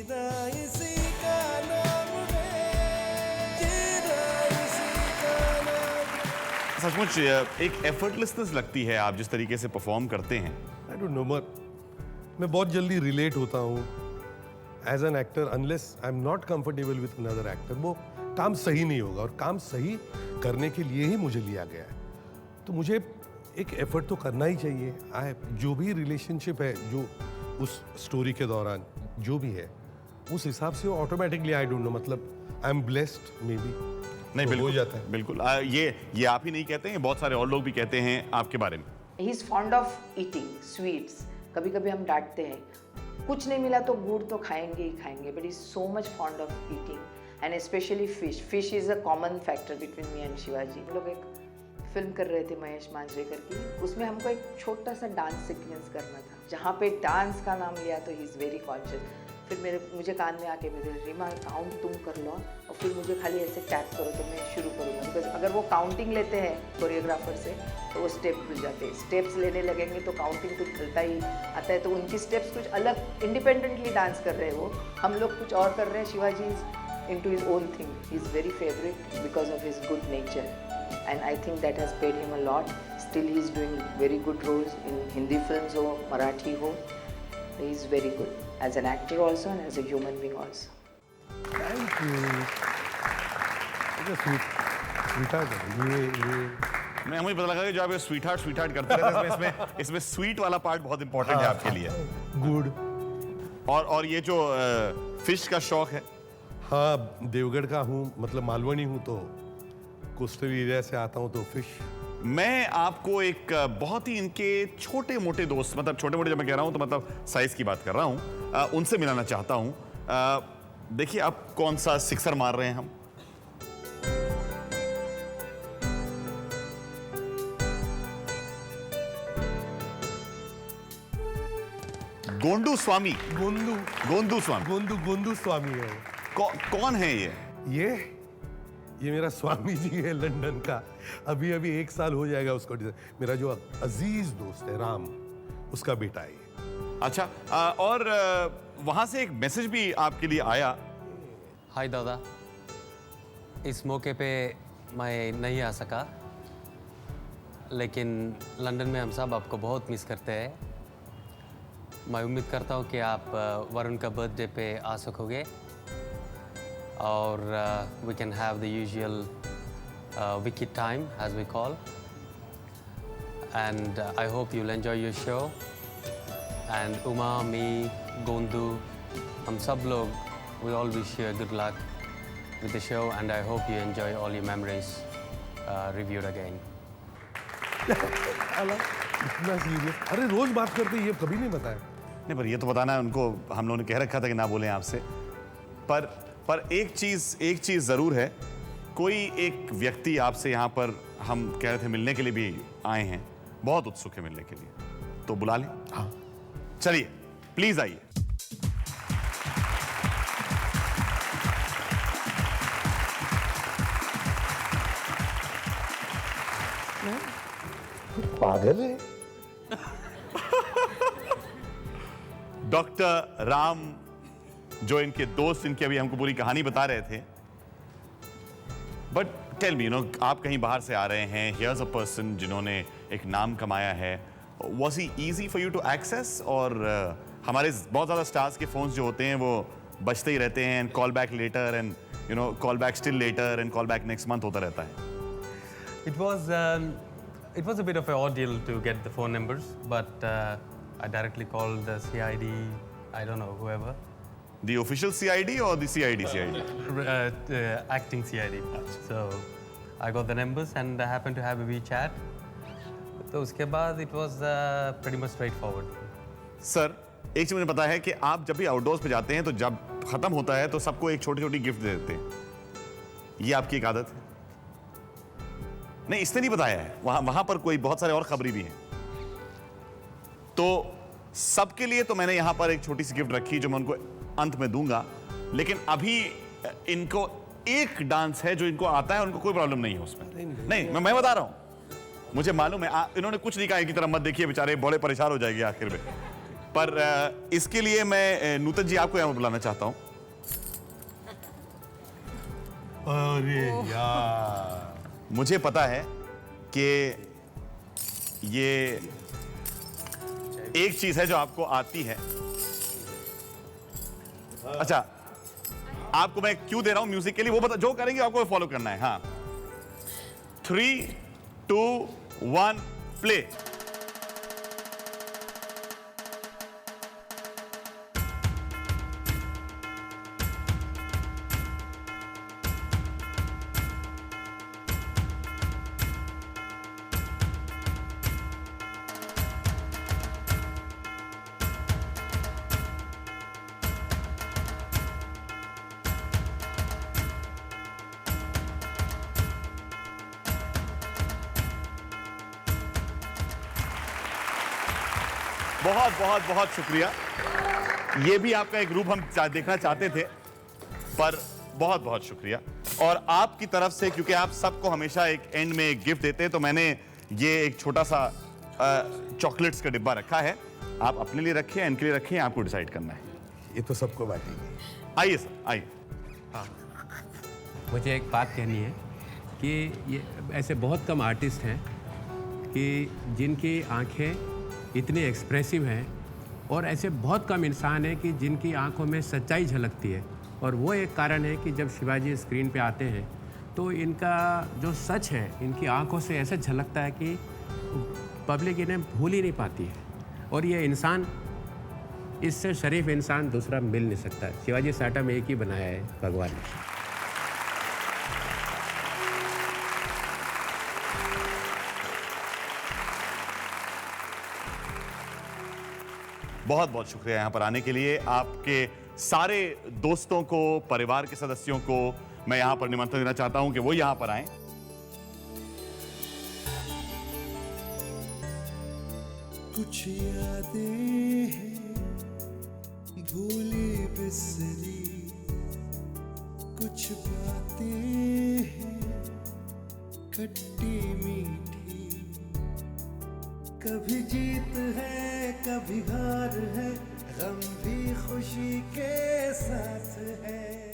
जीना इसी का नाम है, जीना इसी का नाम। सचमुच एक एफर्टलेसनेस लगती है आप जिस तरीके से परफॉर्म करते हैं। आई डोंट नो, मैं बहुत जल्दी रिलेट होता हूँ as an actor. Unless I am not comfortable with another actor, वो काम सही नहीं होगा, और काम सही करने के लिए ही मुझे लिया गया है। तो मुझे एक एफर्ट तो करना ही चाहिए। जो भी रिलेशनशिप है, जो उस स्टोरी के दौरान जो भी है, उस हिसाब से वो ऑटोमेटिकली, आई डोंट नो, मतलब I am blessed may be, नहीं, बिल्कुल हो जाता है। बिल्कुल। ये आप ही नहीं कहते हैं, बहुत सारे और लोग भी कहते हैं आपके बारे में। He is fond of eating sweets. कभी कभी हम डांटते हैं, कुछ नहीं मिला तो गुड़ तो खाएंगे ही खाएंगे, but is so much fond of eating and specially fish. Fish is a common factor between me and Shivaji. हम लोग एक फिल्म कर रहे थे महेश मांजरेकर की, उसमें हमको एक छोटा सा डांस सीक्वेंस करना था, जहाँ पे डांस का नाम लिया तो ही इज़ वेरी कॉन्शियस। फिर मुझे कान में आके बोले, रीमा काउंट तुम कर लो और फिर मुझे खाली ऐसे टैप करो तो मैं शुरू करूँगा। बिकॉज अगर वो काउंटिंग लेते हैं कोरियोग्राफर से तो वो स्टेप भूल जाते हैं। स्टेप्स लेने लगेंगे तो काउंटिंग कुछ चलता ही आता है, तो उनकी स्टेप्स कुछ अलग इंडिपेंडेंटली डांस कर रहे हैं वो, हम लोग कुछ और कर रहे हैं। Shivaji is into his own thing, he is very favourite because of his good nature and I think that has paid him a lot. Still he is doing very good roles in Hindi films or Marathi ho. He is very good as an actor also and as a human being also. Thank you. Sweet ये मैं मुझे पता लगा कि जो आप ये sweet heart करते रहते हैं, इसमें स्वीट वाला पार्ट बहुत इंपॉर्टेंट है आपके लिए। गुड। और ये जो फिश का शौक है। हाँ, देवगढ़ का हूँ, मतलब मालवनी हूँ, तो कोस्टल एरिया से आता हूँ, तो फिश। मैं आपको एक बहुत ही इनके छोटे मोटे दोस्त, मतलब छोटे मोटे जब मैं कह रहा हूँ तो मतलब साइज की बात कर रहा हूँ, उनसे मिलाना चाहता हूँ। देखिए आप कौन सा सिक्सर मार रहे हैं हम। गोंडू स्वामी। गोंदू स्वामी है। कौन है ये मेरा स्वामी जी है लंदन का। अभी 1 साल हो जाएगा उसको। मेरा जो अजीज दोस्त है राम, उसका बेटा है ये। अच्छा, और वहां से एक मैसेज भी आपके लिए आया। हाय दादा, इस मौके पे मैं नहीं आ सका, लेकिन लंदन में हम सब आपको बहुत मिस करते हैं। मैं उम्मीद करता हूँ कि आप वरुण का बर्थडे पे आ सकोगे और we can have the usual wicked time as we call, and I hope you'll enjoy your show. And Uma, me, Gondu, हम सब लोग, we all wish you a good luck with the show, and I hope you enjoy all your memories reviewed again. इतना serious? अरे रोज बात करते, ये कभी नहीं बताया। नहीं, पर ये तो बताना है उनको, हम लोगों ने कह रखा था कि ना बोलें आपसे। पर एक चीज जरूर है, कोई एक व्यक्ति आपसे यहाँ पर, हम कह रहे थे मिलने के लिए भी आए हैं, बहुत उत्सुक है मिलने के लिए, तो बुला लें। हाँ, चलिए प्लीज आइए। पागल है। डॉक्टर राम, जो इनके दोस्त, इनकी अभी हमको पूरी कहानी बता रहे थे। बट टेल मी, आप कहीं बाहर से आ रहे हैं, हियर्स अ पर्सन जिन्होंने एक नाम कमाया है। Was he easy for you to access? और हमारे बहुत ज़्यादा स्टार्स के फोन्स जो होते हैं वो बजते ही रहते हैं, and call back later, and call back still later, and call back next month होता रहता है। It was a bit of an ordeal to get the phone numbers, but I directly called the CID, I don't know, whoever. The official CID or the CID? Acting CID. So I got the numbers and I happened to have a WeChat. तो उसके बाद it was pretty much straightforward. Sir, एक चीज मुझे पता है कि आप जब भी आउटडोर्स पे जाते हैं तो जब खत्म होता है तो सबको एक छोटी छोटी गिफ्ट दे देते हैं। ये आपकी एक आदत है? नहीं, इसने नहीं बताया है। वहां पर कोई बहुत सारे और खबरी भी हैं। तो सबके लिए तो मैंने यहां पर एक छोटी सी गिफ्ट रखी जो मैं उनको अंत में दूंगा, लेकिन अभी इनको एक डांस है जो इनको आता है, उनको कोई प्रॉब्लम नहीं है उसमें। नहीं, मैं बता रहा हूं, मुझे मालूम है। इन्होंने कुछ नहीं कहा कि तरह मत देखिए, बेचारे बड़े परेशान हो जाएंगे आखिर में। पर इसके लिए मैं नूतन जी आपको यहाँ बुलाना चाहता हूँ। अरे यार, मुझे पता है कि ये एक चीज है जो आपको आती है। अच्छा, आपको मैं क्यों दे रहा हूं म्यूजिक के लिए, वो बता, जो करेंगे आपको फॉलो करना है। हाँ, 3, 2, 1 प्ले। बहुत बहुत बहुत शुक्रिया। ये भी आपका एक रूप हम देखना चाहते थे, पर बहुत बहुत शुक्रिया। और आपकी तरफ से, क्योंकि आप सबको हमेशा एक एंड में एक गिफ्ट देते हैं, तो मैंने ये एक छोटा सा चॉकलेट्स का डिब्बा रखा है। आप अपने लिए रखें, एंड के लिए रखें, आपको डिसाइड करना है। ये तो सबको बांटेंगे। आइए सर, आइए। मुझे एक बात कहनी है कि ये ऐसे बहुत कम आर्टिस्ट हैं कि जिनकी आंखें इतनी एक्सप्रेसिव हैं, और ऐसे बहुत कम इंसान हैं कि जिनकी आंखों में सच्चाई झलकती है। और वो एक कारण है कि जब शिवाजी स्क्रीन पे आते हैं तो इनका जो सच है इनकी आंखों से ऐसे झलकता है कि पब्लिक इन्हें भूल ही नहीं पाती है। और ये इंसान, इससे शरीफ इंसान दूसरा मिल नहीं सकता। शिवाजी साटा में एक ही बनाया है भगवान ने। बहुत बहुत शुक्रिया यहाँ पर आने के लिए। आपके सारे दोस्तों को, परिवार के सदस्यों को मैं यहाँ पर निमंत्रण देना चाहता हूँ कि वो यहाँ पर आएं। कुछ यादें हैं भूली बिसरी, कुछ बातें हैं खट्टी मीठी, कभी जीत है कभी हार है, गम भी खुशी के साथ है।